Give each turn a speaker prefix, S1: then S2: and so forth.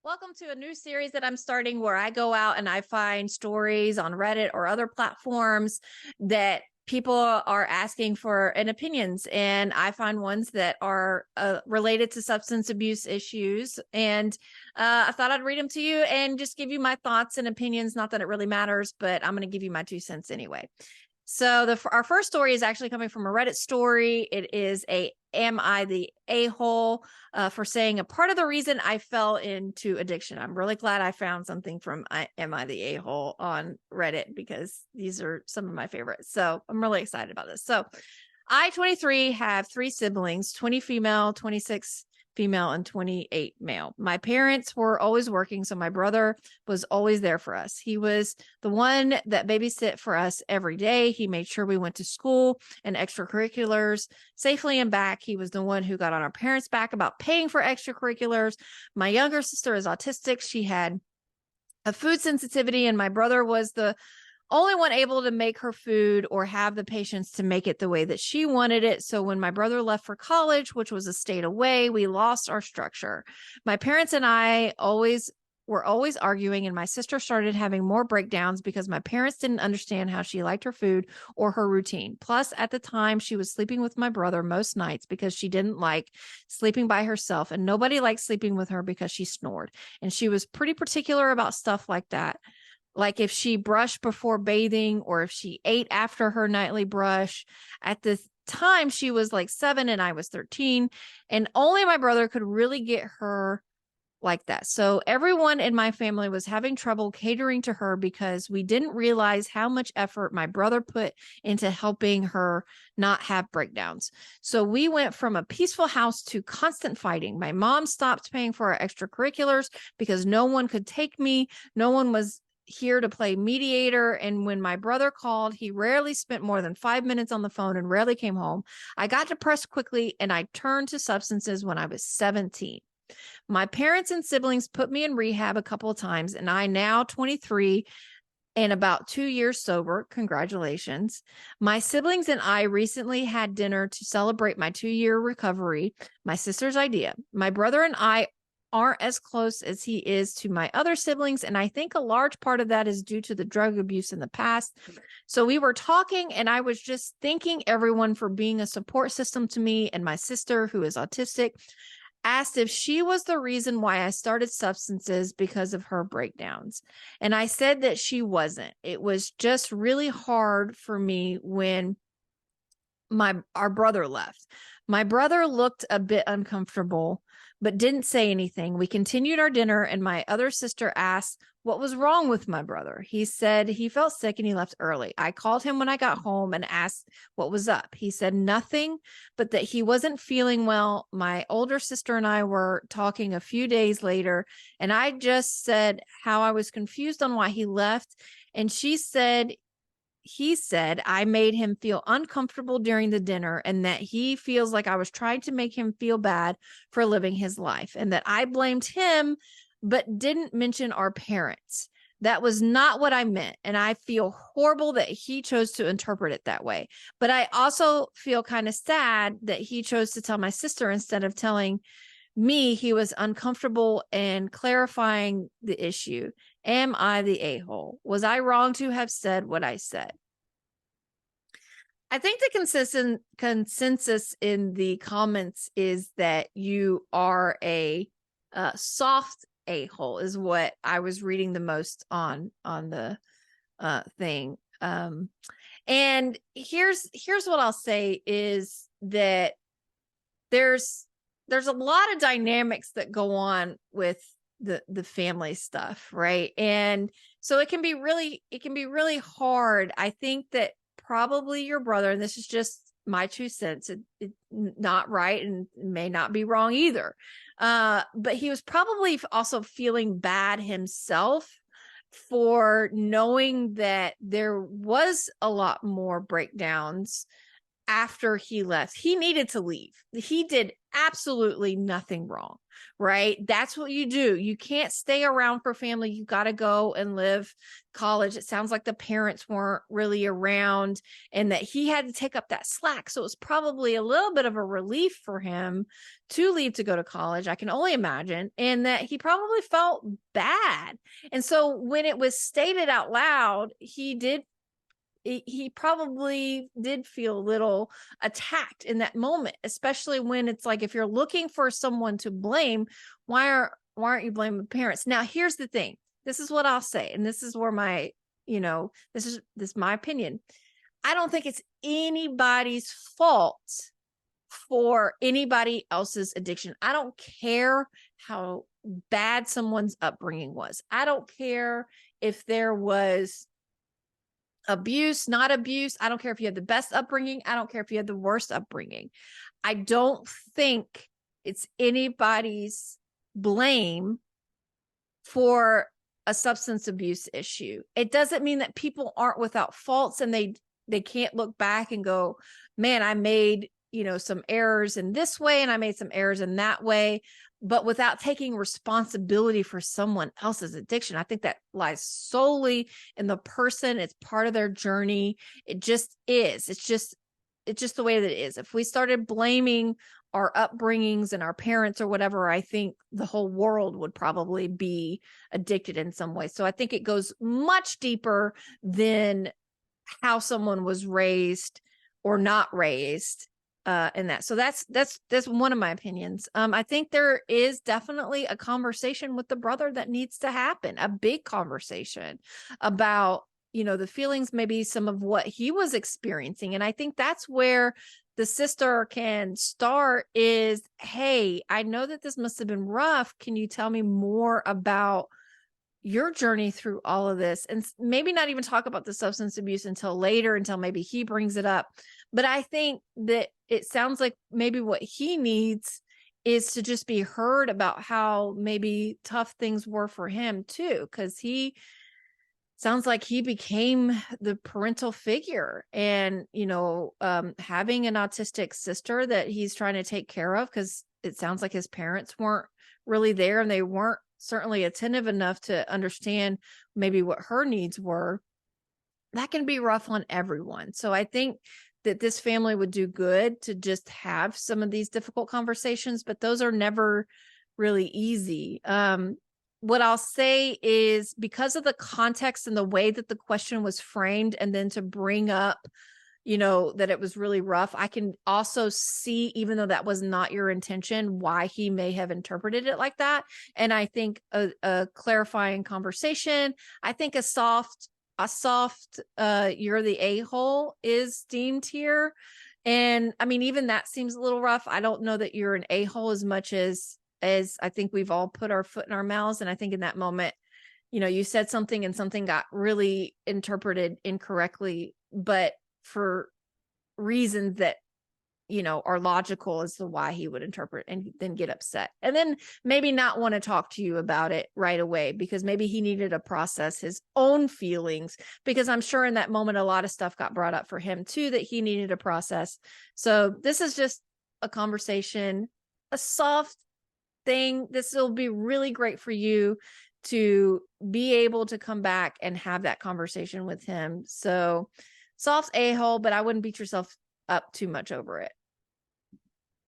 S1: Welcome to a new series that I'm starting where I go out and I find stories on Reddit or other platforms that people are asking for and opinions. And I find ones that are related to substance abuse issues. And I thought I'd read them to you and just give you my thoughts and opinions. Not that it really matters, but I'm going to give you my 2 cents anyway. So our first story is actually coming from a Reddit story. It is Am I the a-hole for saying a part of the reason I fell into addiction. I'm really glad I found something from Am I the a-hole on Reddit because these are some of my favorites. So I'm really excited about this. So I, 23, have 3 siblings, 20 female, 26 female, and 28 male. My parents were always working, so my brother was always there for us. He was the one that babysit for us every day. He made sure we went to school and extracurriculars safely and back. He was the one who got on our parents' back about paying for extracurriculars. My younger sister is autistic. She had a food sensitivity, and my brother was the only one able to make her food or have the patience to make it the way that she wanted it. So when my brother left for college, which was a state away, we lost our structure. My parents and I were always arguing, and my sister started having more breakdowns because my parents didn't understand how she liked her food or her routine. Plus, at the time, she was sleeping with my brother most nights because she didn't like sleeping by herself, and nobody liked sleeping with her because she snored. And she was pretty particular about stuff like that. Like if she brushed before bathing or if she ate after her nightly brush. At the time, she was like 7 and I was 13, and only my brother could really get her like that. So everyone in my family was having trouble catering to her because we didn't realize how much effort my brother put into helping her not have breakdowns. So we went from a peaceful house to constant fighting. My mom stopped paying for our extracurriculars because no one could take me. No one was here to play mediator. And when my brother called, he rarely spent more than 5 minutes on the phone and rarely came home. I got depressed quickly and I turned to substances when I was 17. My parents and siblings put me in rehab a couple of times, and I now 23 and about 2 years sober. Congratulations. My siblings and I recently had dinner to celebrate my 2-year recovery, my sister's idea. My brother and I aren't as close as he is to my other siblings, and I think a large part of that is due to the drug abuse in the past. So we were talking, and I was just thanking everyone for being a support system to me, and my sister, who is autistic, asked if she was the reason why I started substances because of her breakdowns. And I said that she wasn't. It was just really hard for me when our brother left. My brother looked a bit uncomfortable, but didn't say anything. We continued our dinner, and my other sister asked what was wrong with my brother. He said he felt sick and he left early. I called him when I got home and asked what was up. He said nothing, but that he wasn't feeling well. My older sister and I were talking a few days later, and I just said how I was confused on why he left. And he said I made him feel uncomfortable during the dinner, and that he feels like I was trying to make him feel bad for living his life, and that I blamed him but didn't mention our parents. That was not what I meant, and I feel horrible that he chose to interpret it that way. But I also feel kind of sad that he chose to tell my sister instead of telling me he was uncomfortable and clarifying the issue. Am I the a-hole? Was I wrong to have said what I said? I think the consensus in the comments is that you are a soft a-hole, is what I was reading the most on the thing. And here's what I'll say is that there's a lot of dynamics that go on with the family stuff, right? And so it can be really hard. I think that probably your brother, and this is just my 2 cents, it not right and may not be wrong either, but he was probably also feeling bad himself for knowing that there was a lot more breakdowns after he left. He needed to leave. He did absolutely nothing wrong, right? That's what you do. You can't stay around for family. You got to go and live college. It sounds like the parents weren't really around and that he had to take up that slack. So it was probably a little bit of a relief for him to leave to go to college. I can only imagine. And that he probably felt bad. And so when it was stated out loud, he probably did feel a little attacked in that moment, especially when it's like, if you're looking for someone to blame, why aren't you blaming parents? Now, here's the thing. This is what I'll say. And this is where this is my opinion. I don't think it's anybody's fault for anybody else's addiction. I don't care how bad someone's upbringing was. I don't care if there was abuse, not abuse. I don't care if you had the best upbringing. I don't care if you had the worst upbringing. I don't think it's anybody's blame for a substance abuse issue. It doesn't mean that people aren't without faults and they can't look back and go, man, I made, some errors in this way and I made some errors in that way, but without taking responsibility for someone else's addiction. I think that lies solely in the person. It's part of their journey. It just is. It's just the way that it is. If we started blaming our upbringings and our parents or whatever, I think the whole world would probably be addicted in some way. So I think it goes much deeper than how someone was raised or not raised in that. So that's one of my opinions. I think there is definitely a conversation with the brother that needs to happen, a big conversation about, the feelings, maybe some of what he was experiencing. And I think that's where the sister can start is, hey, I know that this must have been rough. Can you tell me more about your journey through all of this? And maybe not even talk about the substance abuse until later, until maybe he brings it up. But I think that it sounds like maybe what he needs is to just be heard about how maybe tough things were for him too, because he sounds like he became the parental figure and, having an autistic sister that he's trying to take care of, because it sounds like his parents weren't really there and they weren't certainly attentive enough to understand maybe what her needs were. That can be rough on everyone. So I think that this family would do good to just have some of these difficult conversations, but those are never really easy. What I'll say is, because of the context and the way that the question was framed, and then to bring up, that it was really rough, I can also see, even though that was not your intention, why he may have interpreted it like that. And I think a clarifying conversation, I think a soft, you're the a-hole is deemed here. And I mean, even that seems a little rough. I don't know that you're an a-hole as much as I think we've all put our foot in our mouths. And I think in that moment, you said something and something got really interpreted incorrectly, but for reasons that, are logical as to why he would interpret and then get upset. And then maybe not want to talk to you about it right away, because maybe he needed to process his own feelings, because I'm sure in that moment, a lot of stuff got brought up for him too, that he needed to process. So this is just a conversation, a soft thing. This will be really great for you to be able to come back and have that conversation with him. So soft a-hole, but I wouldn't beat yourself up too much over it.